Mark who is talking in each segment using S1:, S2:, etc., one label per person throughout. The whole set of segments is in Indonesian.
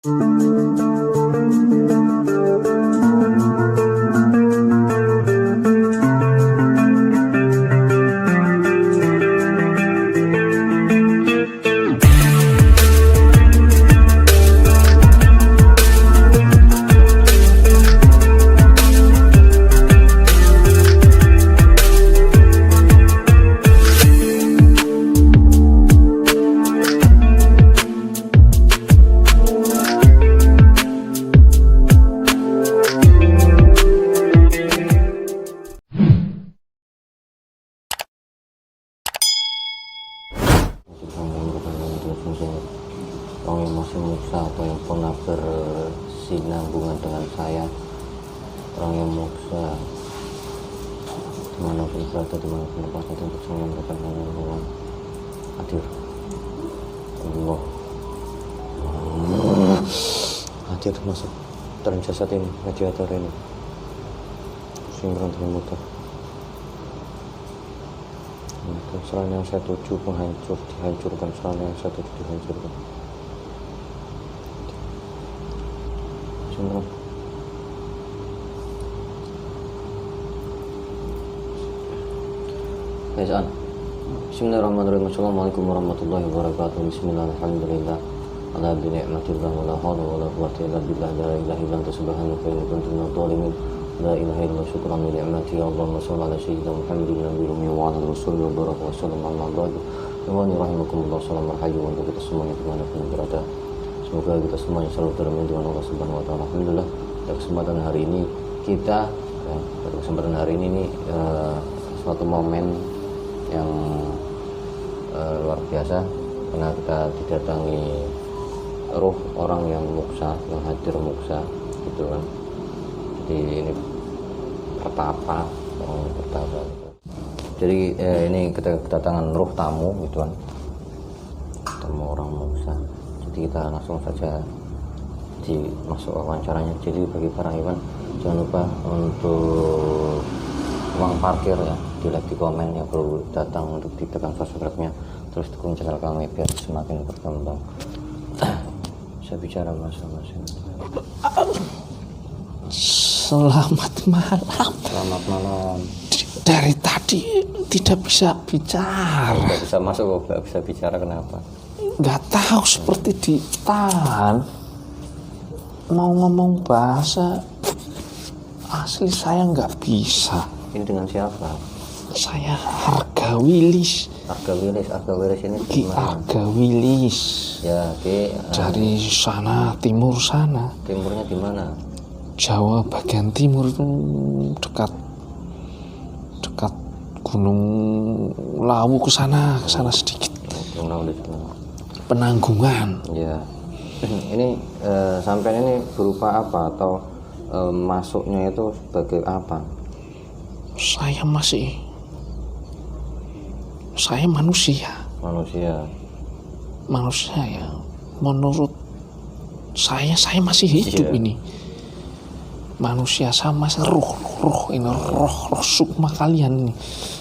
S1: Orang yang masih muksa atau yang pernah bersinambungan dengan saya, orang yang muksa dimanapun berada, dimanapun berada, untuk semua yang berada dengan hadir Allah hadir masuk dalam jasad ini, radiator ini sinkron dengan mudah. Serangan yang saya tuju penghancur dihancurkan, serangan yang saya tuju dihancurkan. Sinkron. Baik, Bismillahirrahmanirrahim. Assalamualaikum warahmatullahi wabarakatuh. Bismillahirrahmanirrahim. Ala bi ni'matillah wa la hawla wa la quwwata illa billah. La ilaha illa anta subhanaka inni kuntu minadh dhalimin. La ilaha illallah, syukran li ni'mati. Allahumma shalli ala sayyidina Muhammadin nabiyil ummi wa ala rasulillah wa baraka wa sallam amma ba'du. Ikhwani rahimakumullah, salam marhaban untuk kita semuanya dimanapun berada. Semoga kita semuanya selalu dalam lindungan Allah Subhanahu wa taala. Alhamdulillah, pada kesempatan hari ini suatu momen yang luar biasa karena kita didatangi ruh orang yang muksa, yang hadir muksa gitu kan. Jadi ini pertapa. Jadi ini kedatangan ruh tamu gitu kan, tamu orang muksa. Jadi kita langsung saja masuk wawancaranya. Jadi bagi para ikhwan, jangan lupa untuk uang parkir ya, di komen yang perlu datang untuk ditekan subscribe-nya, terus dukung channel kami biar semakin berkembang. Saya bicara masing-masing.
S2: Selamat malam.
S1: Selamat malam.
S2: Dari tadi tidak bisa bicara.
S1: Tidak bisa masuk kok, tidak bisa bicara, kenapa?
S2: Nggak tahu, seperti ditahan. Mau ngomong bahasa asli saya nggak bisa.
S1: Ini dengan siapa?
S2: Saya Arga Wilis.
S1: Arga Wilis ini
S2: Ki Arga Wilis.
S1: Ya, Ki.
S2: Dari sana, timur sana.
S1: Timurnya di mana?
S2: Jawa bagian timur itu dekat Gunung Lawu, ke sana sedikit.
S1: Gunung Lawu di sana.
S2: Penanggungan.
S1: Ya. Ini sampai ini berupa apa atau masuknya itu sebagai apa?
S2: Saya manusia ya. Menurut saya masih hidup. Ini manusia sama roh sukma kalian ini.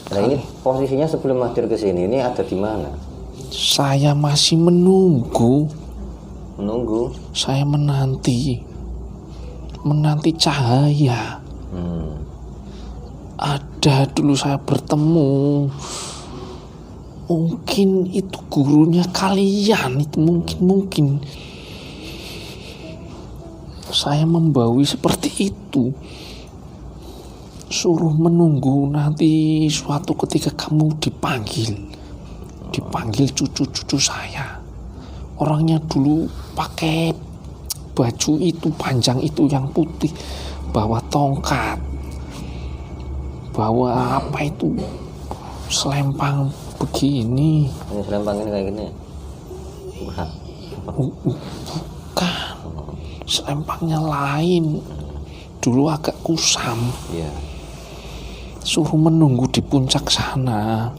S1: Nah, ini posisinya sebelum hadir ke sini ini ada di mana?
S2: Saya masih menunggu.
S1: Saya
S2: menanti cahaya. Ada dulu saya bertemu, mungkin itu gurunya kalian, itu mungkin saya membawi seperti itu, suruh menunggu nanti suatu ketika kamu dipanggil cucu saya. Orangnya dulu pakai baju itu panjang itu yang putih, bawa tongkat, bawa apa itu, selempang begini.
S1: Ini selempang ini kayak gini?
S2: Bukan, selempangnya lain, dulu agak kusam.
S1: Iya.
S2: Suruh menunggu di puncak sana.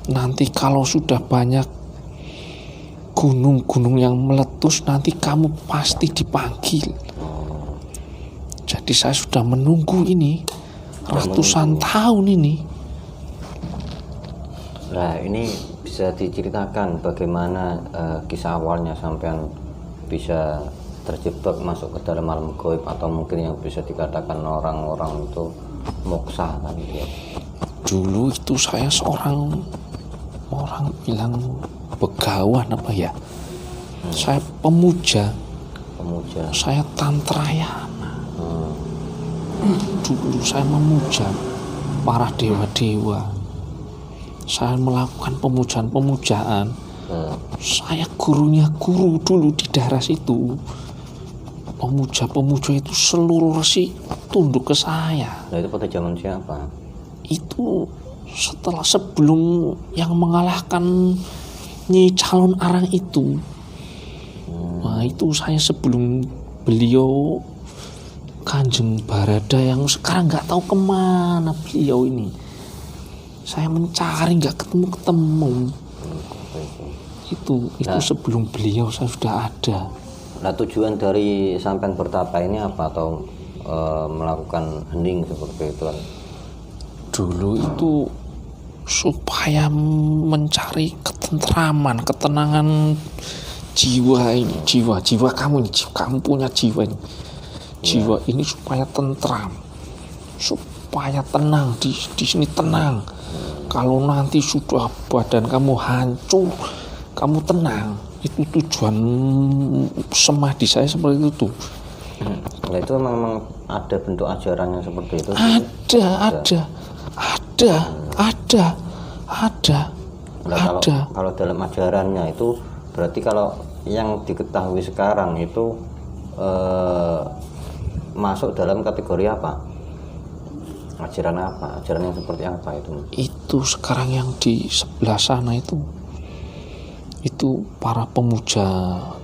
S2: Nanti kalau sudah banyak gunung-gunung yang meletus, nanti kamu pasti dipanggil. Jadi saya sudah menunggu ini ratusan tahun ini.
S1: Nah, ini bisa diceritakan bagaimana kisah awalnya sampean bisa terjebak masuk ke dalam alam gaib, atau mungkin yang bisa dikatakan orang-orang itu moksa kan dia.
S2: Dulu itu saya seorang orang bilang begawan apa ya, saya pemuja, saya tantrayana. Dulu saya memuja para dewa-dewa, saya melakukan pemujaan. Saya gurunya guru dulu di daerah situ. Pemuja itu seluruh resi tunduk ke saya.
S1: Nah itu pada zaman siapa?
S2: Itu sebelum yang mengalahkan Nyi calon arang itu. Nah itu saya sebelum beliau Kanjeng Barada yang sekarang nggak tahu kemana beliau ini. Saya mencari nggak ketemu. Itu sebelum beliau saya sudah ada.
S1: Nah tujuan dari sampean bertapa ini apa, atau melakukan hening seperti itu kan?
S2: Dulu itu supaya mencari ketentraman, ketenangan jiwa ini, jiwa kamu ini, kamu punya jiwa ini. Jiwa ini supaya tentram, supaya tenang di sini tenang. Kalau nanti sudah badan kamu hancur, kamu tenang. Itu tujuan semadi saya seperti itu.
S1: Nah itu memang ada bentuk ajarannya seperti itu? Ada. Nah, kalau dalam ajarannya itu berarti kalau yang diketahui sekarang itu masuk dalam kategori apa? Ajaran apa? Ajaran yang seperti apa itu?
S2: Itu sekarang yang di sebelah sana itu para pemuja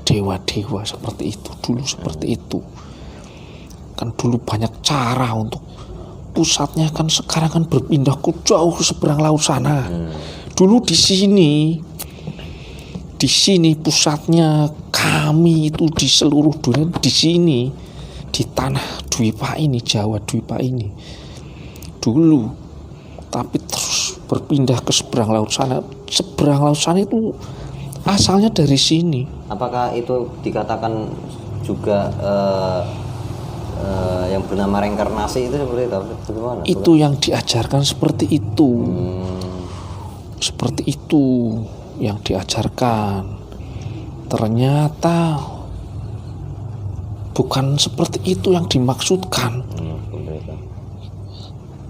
S2: dewa-dewa seperti itu. Dulu seperti itu. Kan dulu banyak cara untuk pusatnya, kan sekarang kan berpindah ke jauh ke seberang laut sana. Dulu di sini pusatnya kami itu di seluruh dunia, di sini di tanah Dwipa ini, Jawa Dwipa ini dulu, tapi terus berpindah ke seberang laut sana. Seberang laut sana itu asalnya dari sini.
S1: Apakah itu dikatakan juga yang bernama reinkarnasi itu seperti itu? Bagaimana?
S2: Itu yang diajarkan seperti itu. Seperti itu yang diajarkan. Ternyata bukan seperti itu yang dimaksudkan.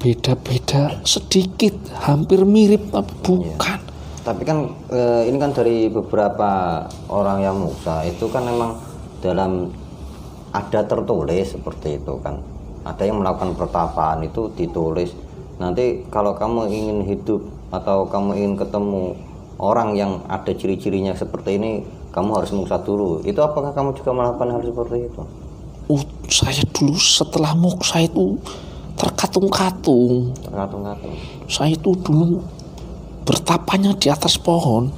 S2: Beda-beda sedikit, hampir mirip tapi bukan.
S1: Tapi kan ini kan dari beberapa orang yang Musa itu kan memang dalam ada tertulis seperti itu kan. Ada yang melakukan pertapaan itu ditulis. Nanti kalau kamu ingin hidup atau kamu ingin ketemu orang yang ada ciri-cirinya seperti ini, kamu harus muksa dulu. Itu apakah kamu juga melakukan hal seperti itu?
S2: Saya dulu setelah muksa itu terkatung-katung. Saya itu dulu bertapanya di atas pohon.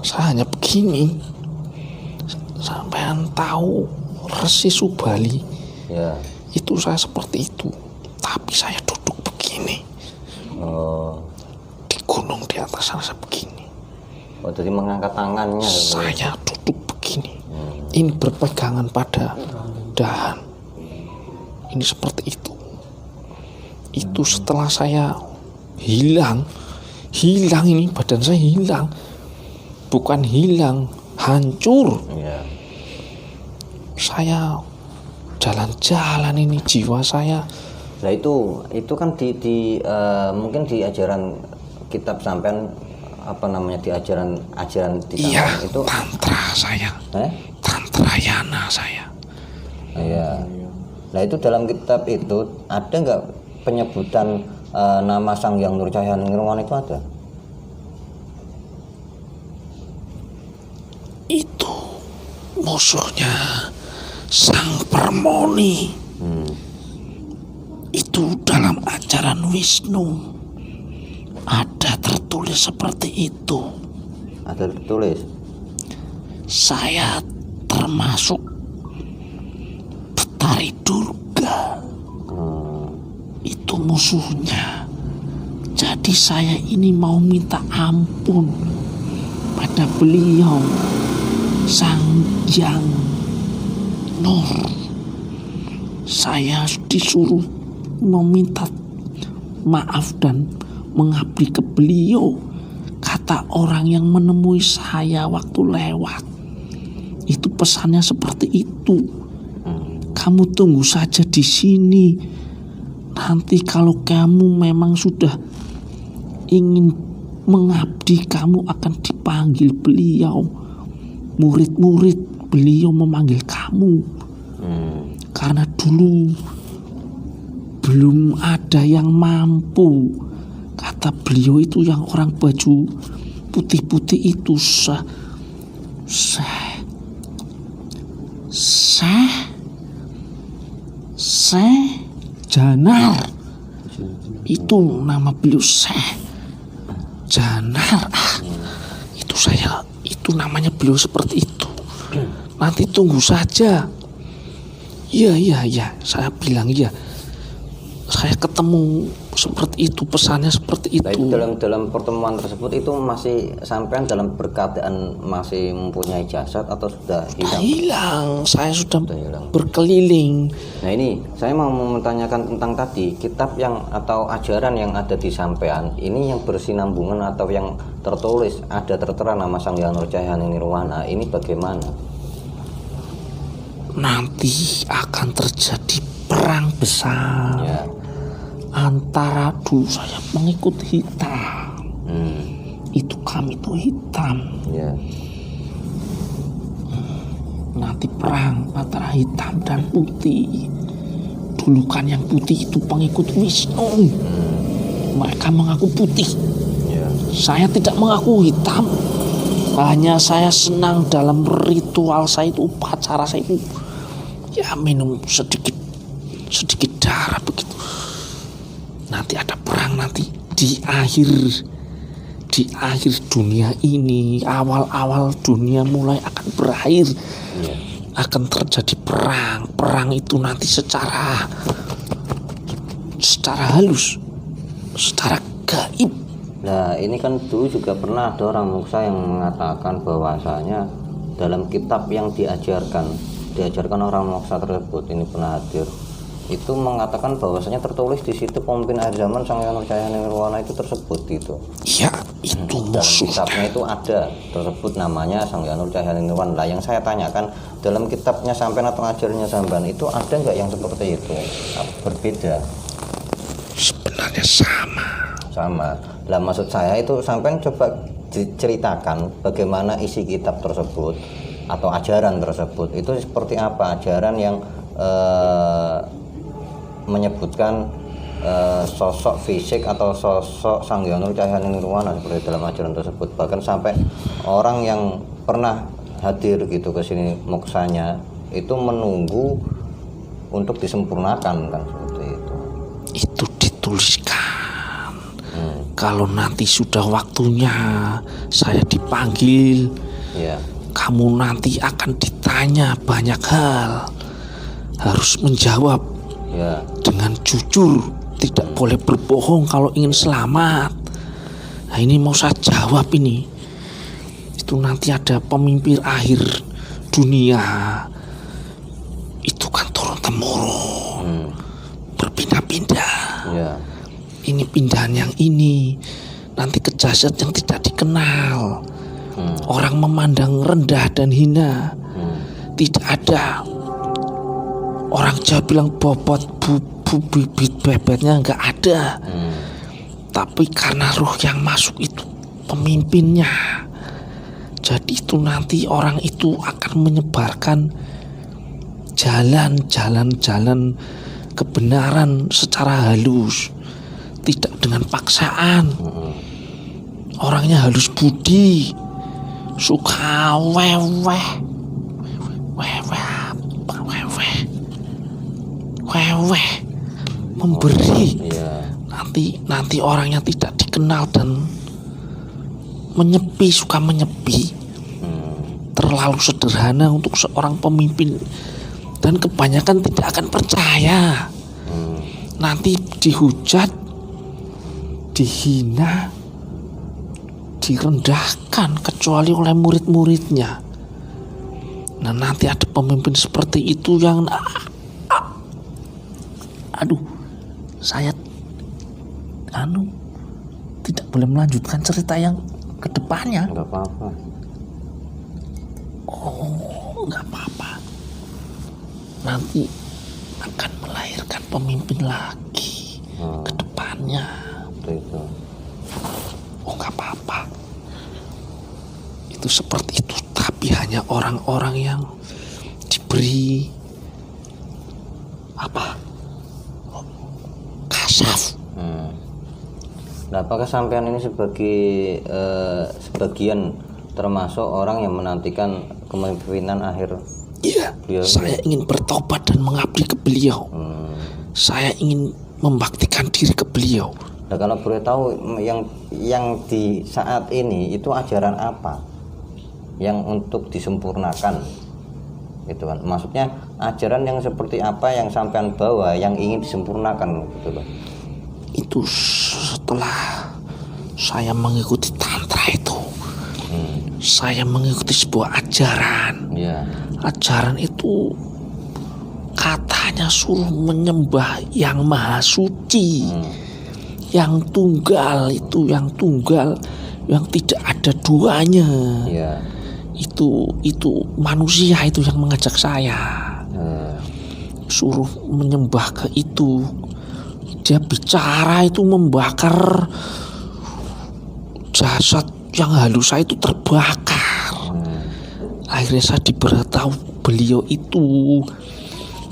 S2: Saya hanya begini. Sampean tahu Resi Subali? Ya. Itu saya seperti itu. Tapi saya duduk begini. Di gunung di atas sana saya begini.
S1: Jadi mengangkat tangannya.
S2: Saya duduk begini. Ini berpegangan pada dahan. Ini seperti itu. Itu setelah saya hilang ini, badan saya hilang. Bukan hilang, hancur. Saya jalan-jalan ini, jiwa saya.
S1: Nah itu kan di mungkin di ajaran kitab sampean apa namanya, di ajaran di
S2: iya,
S1: itu
S2: tantra saya. Tantrayana saya.
S1: Iya. Nah itu dalam kitab itu ada nggak penyebutan nama Sang Hyang Nurcahya Ningruan itu ada?
S2: Itu musuhnya Sang Permoni. Itu dalam ajaran Wisnu ada tertulis seperti itu.
S1: Ada tertulis.
S2: Saya termasuk Betari Durga. Itu musuhnya. Jadi saya ini mau minta ampun pada beliau Sang Hyang Nur, saya disuruh meminta maaf dan mengabdi ke beliau, kata orang yang menemui saya waktu lewat. Itu pesannya seperti itu. Kamu tunggu saja di sini. Nanti kalau kamu memang sudah ingin mengabdi, kamu akan dipanggil beliau. Murid-murid beliau memanggil kamu. Karena dulu belum ada yang mampu. Kata beliau itu yang orang baju putih-putih itu. Syekh Janar. Itu nama beliau, Syekh Janar. Itu namanya beliau seperti itu. Nanti tunggu saja. Iya, saya bilang iya. Saya ketemu seperti itu, pesannya seperti itu.
S1: Dalam pertemuan tersebut itu masih sampean dalam berkeadaan masih mempunyai jasad atau sudah hilang?
S2: Hilang, saya sudah berkeliling.
S1: Nah ini saya mau menanyakan tentang tadi kitab yang atau ajaran yang ada di sampean ini yang bersinambungan atau yang tertulis ada tertera nama Sang Hyang Nur Cahyani Nirwana, ini bagaimana?
S2: Nanti akan terjadi perang besar. Ya. Antara dulu saya mengikut hitam. Itu kami itu hitam. Ya. Nanti perang antara hitam dan putih. Dulu kan yang putih itu pengikut Wisnu. Mereka mengaku putih. Ya. Saya tidak mengaku hitam. Hanya saya senang dalam ritual saya itu, upacara saya itu, ya minum sedikit darah begitu. Nanti ada perang nanti di akhir dunia ini, awal dunia mulai akan berakhir. Akan terjadi perang itu nanti secara halus, secara gaib.
S1: Nah ini kan dulu juga pernah ada orang Moksa yang mengatakan bahwasanya dalam kitab yang diajarkan orang Moksa tersebut, ini pernah hadir, itu mengatakan bahwasanya tertulis di situ pemimpin akhir zaman Sang Hyang Nur Cahyani Nirwana itu tersebut gitu.
S2: Iya, itu
S1: dalam kitabnya itu ada tersebut namanya Sang Hyang Nur Cahyani Nirwana. Lah yang saya tanyakan, dalam kitabnya sampean atau ajarannya sampean itu ada nggak yang seperti itu? Berbeda?
S2: Sebenarnya sama.
S1: Lah maksud saya itu sampean coba diceritakan bagaimana isi kitab tersebut atau ajaran tersebut itu seperti apa, ajaran yang menyebutkan sosok fisik atau sosok Sang Hyang Nur Cahyani Nirwana seperti dalam ajaran tersebut. Bahkan sampai orang yang pernah hadir gitu ke sini moksanya itu menunggu untuk disempurnakan kan, seperti itu.
S2: Itu dituliskan. Kalau nanti sudah waktunya saya dipanggil, kamu nanti akan ditanya banyak hal, harus menjawab dengan jujur, tidak boleh berbohong kalau ingin selamat. Nah ini mau saya jawab ini. Itu nanti ada pemimpin akhir dunia, itu kan turun temurun, berpindah-pindah. Ini pindahan yang ini, nanti ke jasad yang tidak dikenal. Orang memandang rendah dan hina. Tidak ada. Orang Jawa bilang bobot bibit bebetnya nggak ada. Tapi karena ruh yang masuk itu pemimpinnya. Jadi itu nanti orang itu akan menyebarkan jalan kebenaran secara halus, tidak dengan paksaan. Orangnya halus budi, suka weweh, memberi. Nanti orangnya tidak dikenal dan suka menyepi, terlalu sederhana untuk seorang pemimpin, dan kebanyakan tidak akan percaya. Nanti dihujat, dihina, direndahkan kecuali oleh murid-muridnya. Nah nanti ada pemimpin seperti itu yang saya tidak boleh melanjutkan cerita yang kedepannya.
S1: Nggak apa-apa.
S2: Oh, nggak apa-apa. Nanti akan melahirkan pemimpin lagi ke depannya.
S1: Itu.
S2: Oh, nggak apa-apa. Itu seperti itu, tapi hanya orang-orang yang diberi kasaf.
S1: Nah, apakah sampean ini sebagian termasuk orang yang menantikan kepemimpinan akhir?
S2: Iya, saya ingin bertobat dan mengabdi ke beliau. Saya ingin membaktikan diri ke beliau.
S1: Nah, kalau boleh tahu yang di saat ini itu ajaran apa yang untuk disempurnakan? Itu kan, maksudnya ajaran yang seperti apa yang sampean bawa yang ingin disempurnakan gitu loh.
S2: Itu setelah saya mengikuti tantra itu, saya mengikuti sebuah ajaran. Ajaran itu katanya suruh menyembah yang maha suci, yang tunggal, yang tidak ada duanya. Itu manusia itu yang mengajak saya, suruh menyembah ke itu. Dia bicara itu membakar jasad yang halus saya itu terbakar. Akhirnya saya diberitahu beliau itu,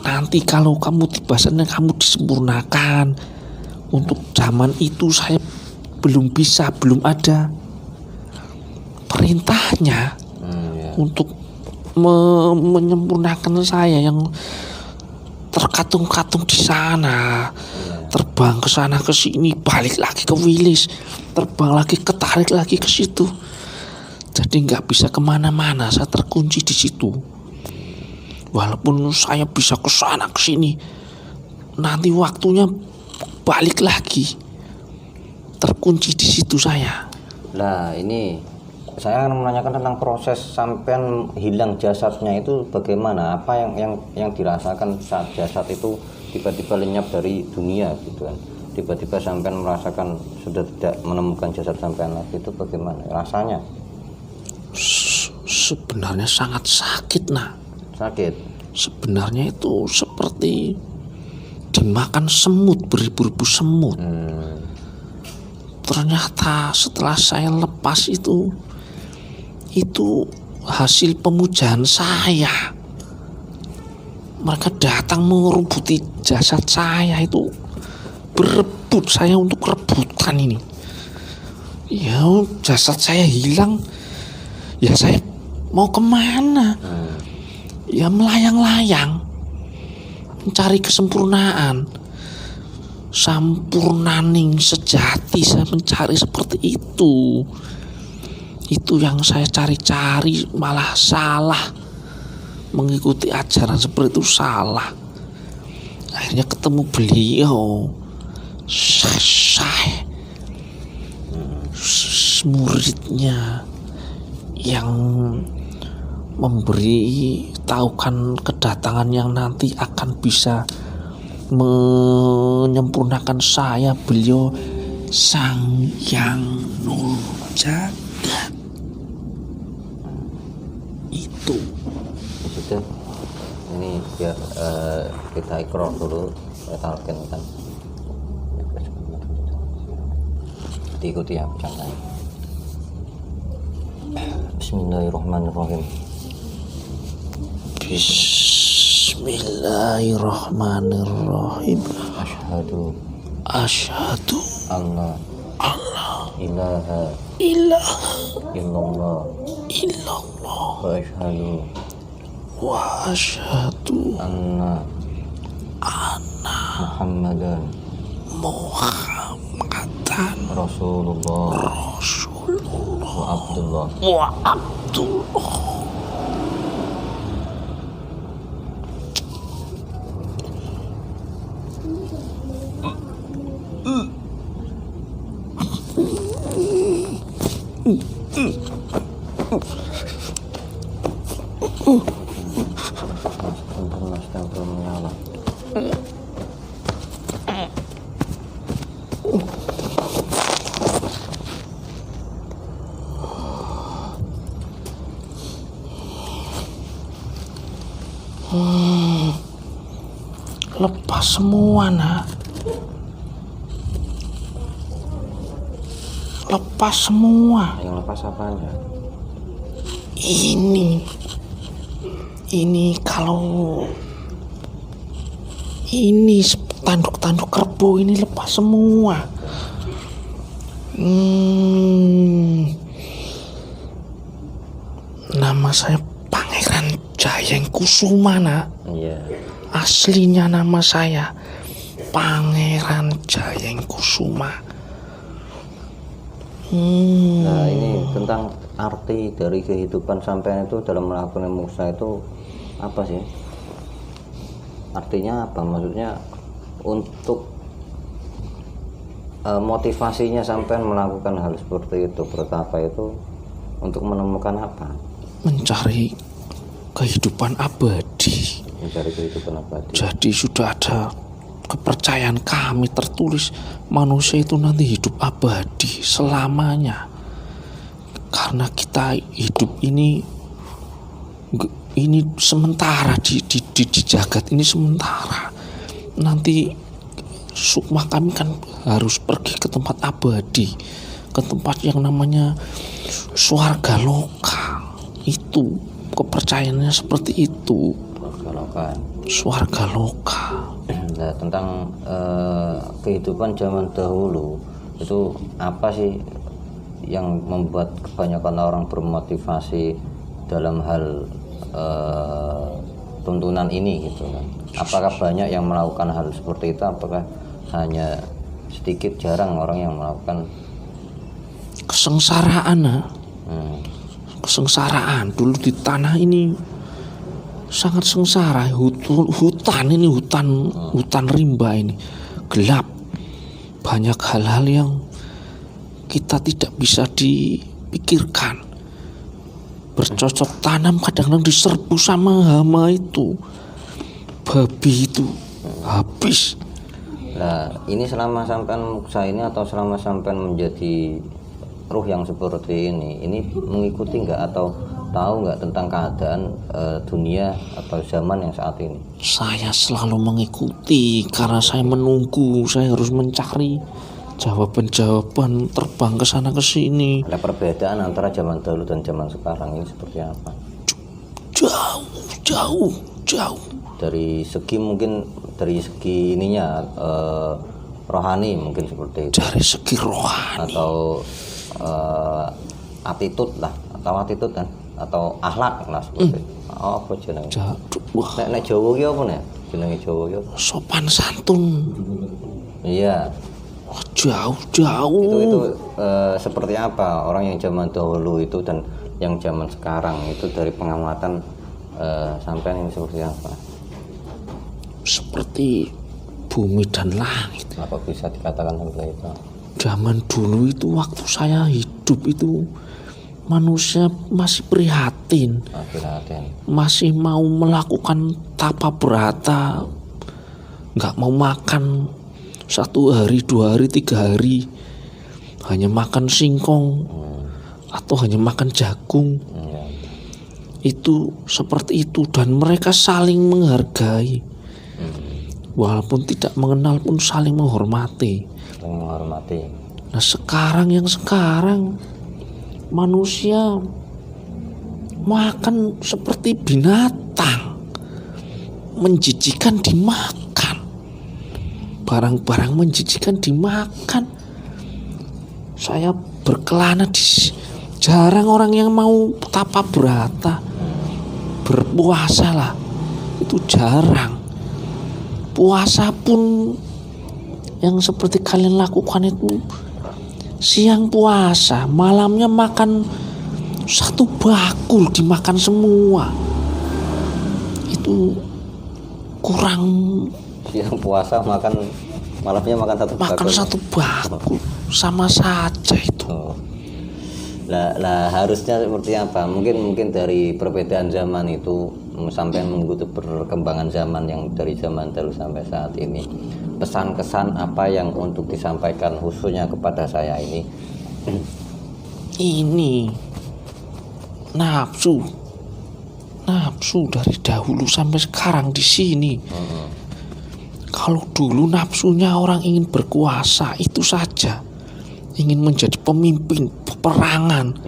S2: nanti kalau kamu tiba sana kamu disempurnakan. Untuk zaman itu saya belum ada perintahnya untuk menyempurnakan saya yang terkatung-katung di sana, terbang ke sana ke sini, balik lagi ke Wilis, terbang lagi, ketarik lagi ke situ. Jadi nggak bisa kemana-mana, saya terkunci di situ. Walaupun saya bisa ke sana ke sini, nanti waktunya balik lagi, terkunci di situ saya.
S1: Nah, ini saya akan menanyakan tentang proses sampean hilang jasadnya itu bagaimana, apa yang dirasakan saat jasad itu tiba-tiba lenyap dari dunia gitu kan, tiba-tiba sampean merasakan sudah tidak menemukan jasad sampean lagi, itu bagaimana rasanya?
S2: Sebenarnya sangat sakit.
S1: Sakit
S2: sebenarnya itu seperti dimakan semut, beribu-ribu semut. Ternyata setelah saya lepas itu hasil pemujaan saya. Mereka datang mengerubuti jasad saya itu, berebut saya untuk rebutan ini. Ya, jasad saya hilang. Ya saya mau kemana? Ya melayang-layang, mencari kesempurnaan. Sampurnaning sejati saya mencari seperti itu. Itu yang saya cari-cari, malah salah. Mengikuti ajaran seperti itu salah. Akhirnya ketemu beliau, saya muridnya yang memberi tahukan kedatangan yang nanti akan bisa menyempurnakan saya. Beliau Sang Yang Nurjagat. Itu
S1: ini biar kita ikrar dulu, saya talqin kan, diikuti ya bercandanya. Bismillahirrahmanirrahim.
S2: Bismillahirrahmanirrahim. Asyhadu
S1: Allah ilaha illallah wa asyhadu anna Muhammadan Rasulullah wa Abdullah.
S2: Lepas semua, nak. Lepas semua.
S1: Yang lepas apanya?
S2: Ini kalau ini tanduk-tanduk kerbau ini lepas semua. Nama saya Pangeran Jayeng Kusuma, nak.
S1: Iya.
S2: Aslinya nama saya Pangeran Jayeng Kusuma.
S1: Nah, ini tentang arti dari kehidupan sampean itu dalam melakukan musa itu apa sih? Artinya apa? Maksudnya untuk motivasinya sampean melakukan hal seperti itu, bertapa itu untuk menemukan apa?
S2: Mencari kehidupan abadi.
S1: Mencari kehidupan abadi.
S2: Jadi sudah ada kepercayaan kami tertulis manusia itu nanti hidup abadi selamanya. Karena kita hidup ini sementara di jagat ini sementara. Nanti sukma kami kan harus pergi ke tempat abadi, ke tempat yang namanya swarga loka. Itu kepercayaannya seperti itu. Swarga loka.
S1: Nah, tentang kehidupan zaman dahulu itu apa sih yang membuat kebanyakan orang bermotivasi dalam hal tuntunan ini gitu kan? Apakah banyak yang melakukan hal seperti itu? Apakah hanya sedikit jarang orang yang melakukan
S2: kesengsaraan? Kesengsaraan dulu di tanah ini sangat sengsara. Hutan ini hutan rimba ini gelap, banyak hal-hal yang kita tidak bisa dipikirkan. Bercocok tanam kadang-kadang diserbu sama hama itu, babi itu habis.
S1: Nah, ini selama sampean muksa ini atau selama sampean menjadi ruh yang seperti ini mengikuti nggak atau tahu nggak tentang keadaan dunia atau zaman yang saat ini?
S2: Saya selalu mengikuti karena saya menunggu, saya harus mencari jawaban-jawaban, terbang ke sana ke sini.
S1: Ada perbedaan antara zaman dahulu dan zaman sekarang ini seperti apa?
S2: Jauh.
S1: Dari segi ininya rohani mungkin seperti itu.
S2: Dari segi rohani
S1: Atau attitude kan atau akhlak lah seperti itu. Oh, apa jenenge? Nek Jawa ki apa nek? Jenenge Jawa ki apa?
S2: Sopan santun.
S1: Iya.
S2: Jauh.
S1: Itu seperti apa orang yang zaman dahulu itu dan yang zaman sekarang itu dari pengamatan sampean ini seperti apa?
S2: Seperti bumi dan langit.
S1: Apa bisa dikatakan seperti itu?
S2: Zaman dulu itu waktu saya hidup itu manusia masih prihatin, masih mau melakukan tapa berata, nggak mau makan 1 hari, 2 hari, 3 hari, hanya makan singkong atau hanya makan jagung. Itu seperti itu, dan mereka saling menghargai, walaupun tidak mengenal pun saling menghormati. Nah, sekarang manusia makan seperti binatang, menjijikan dimakan, barang-barang menjijikan dimakan. Saya berkelana jarang orang yang mau tapa berata, berpuasa lah, itu jarang. Puasa pun yang seperti kalian lakukan itu siang puasa, malamnya makan 1 bakul dimakan semua. Itu kurang.
S1: Siang puasa makan, malamnya makan 1 bakul.
S2: Makan 1 bakul sama saja itu.
S1: Lah harusnya seperti apa? Mungkin dari perbedaan zaman itu sampai mengikuti perkembangan zaman yang dari zaman dahulu sampai saat ini. Pesan-kesan apa yang untuk disampaikan khususnya kepada saya ini?
S2: nafsu dari dahulu sampai sekarang di sini. Kalau dulu nafsunya orang ingin berkuasa itu saja, ingin menjadi pemimpin peperangan,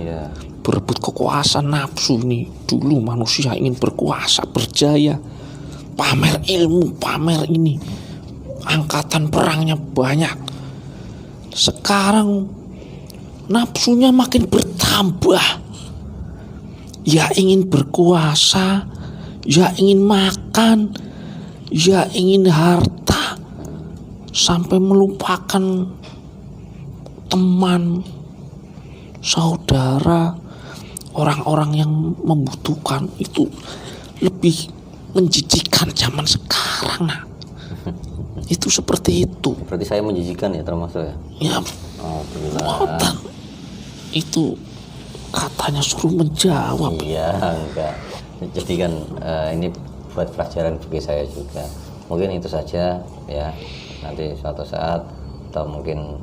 S2: berebut kekuasaan. Nafsu ini dulu manusia ingin berkuasa, berjaya, pamer ilmu, pamer ini, angkatan perangnya banyak. Sekarang nafsunya makin bertambah, ya ingin berkuasa, ya ingin makan, ya ingin harta, sampai melupakan teman, saudara, orang-orang yang membutuhkan. Itu lebih menjijikan zaman sekarang. Nah, itu seperti itu.
S1: Berarti saya menjijikan ya, termasuk ya?
S2: Ya, muatan. Itu katanya suruh menjawab.
S1: Iya, enggak. Jadi kan ini buat pelajaran bagi saya juga. Mungkin itu saja ya. Nanti suatu saat atau mungkin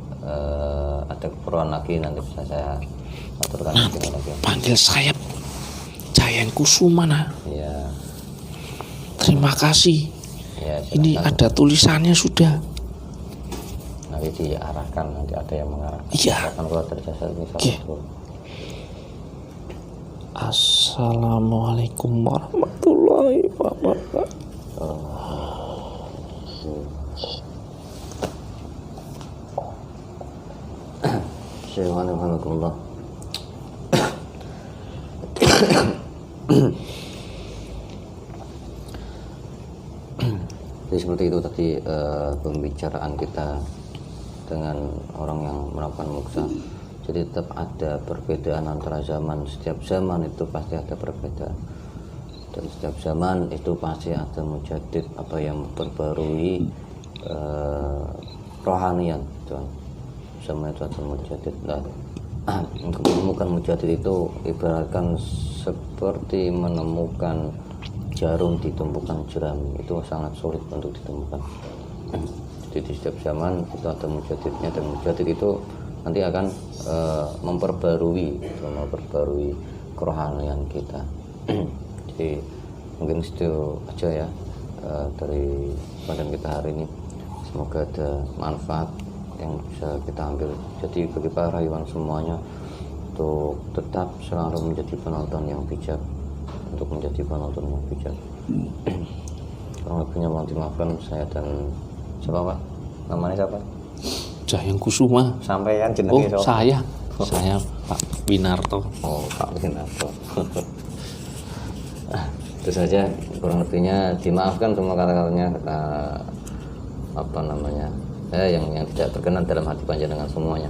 S1: ada keperluan lagi, nanti bisa saya aturkan lagi.
S2: Panggil saya Jayeng Kusuma. Nah.
S1: Iya.
S2: Terima kasih.
S1: Ya,
S2: ini ada tulisannya sudah.
S1: Nanti diarahkan, nanti ada yang mengarahkan.
S2: Iya.
S1: Akan keluar dari jasa misalnya.
S2: Assalamualaikum warahmatullahi wabarakatuh.
S1: Alhamdulillah. Jadi seperti itu tadi pembicaraan kita dengan orang yang melakukan muksa. Jadi tetap ada perbedaan antara zaman. Setiap zaman itu pasti ada perbedaan, dan setiap zaman itu pasti ada mujaddid, apa yang memperbarui rohanian. Zaman itu ada mujaddid. Nah, untuk menemukan mujaddid itu ibaratkan seperti menemukan jarum di tumpukan jerami. Itu sangat sulit untuk ditemukan. Jadi di setiap zaman itu ada mujaddidnya, dan mujaddid itu nanti akan memperbarui kerohanian kita. Jadi mungkin itu aja ya dari konten kita hari ini. Semoga ada manfaat yang bisa kita ambil. Jadi bagi para rayuan semuanya, untuk tetap selalu menjadi penonton yang bijak, untuk menjadi penonton yang bijak. Kurang lebihnya mohon dimaafkan. Saya dan siapa Pak? Namanya siapa?
S2: Jayeng Kusuma.
S1: Sampean jenenge
S2: so. Saya Pak Winarto.
S1: Oh, Pak Winarto. Itu saja, kurang lebihnya dimaafkan semua kata-katanya, yang tidak terkenan dalam hati panjenengan semuanya.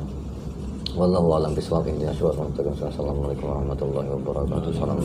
S1: Wallahu a'lam bishawab. Assalamualaikum warahmatullahi wabarakatuh. Salam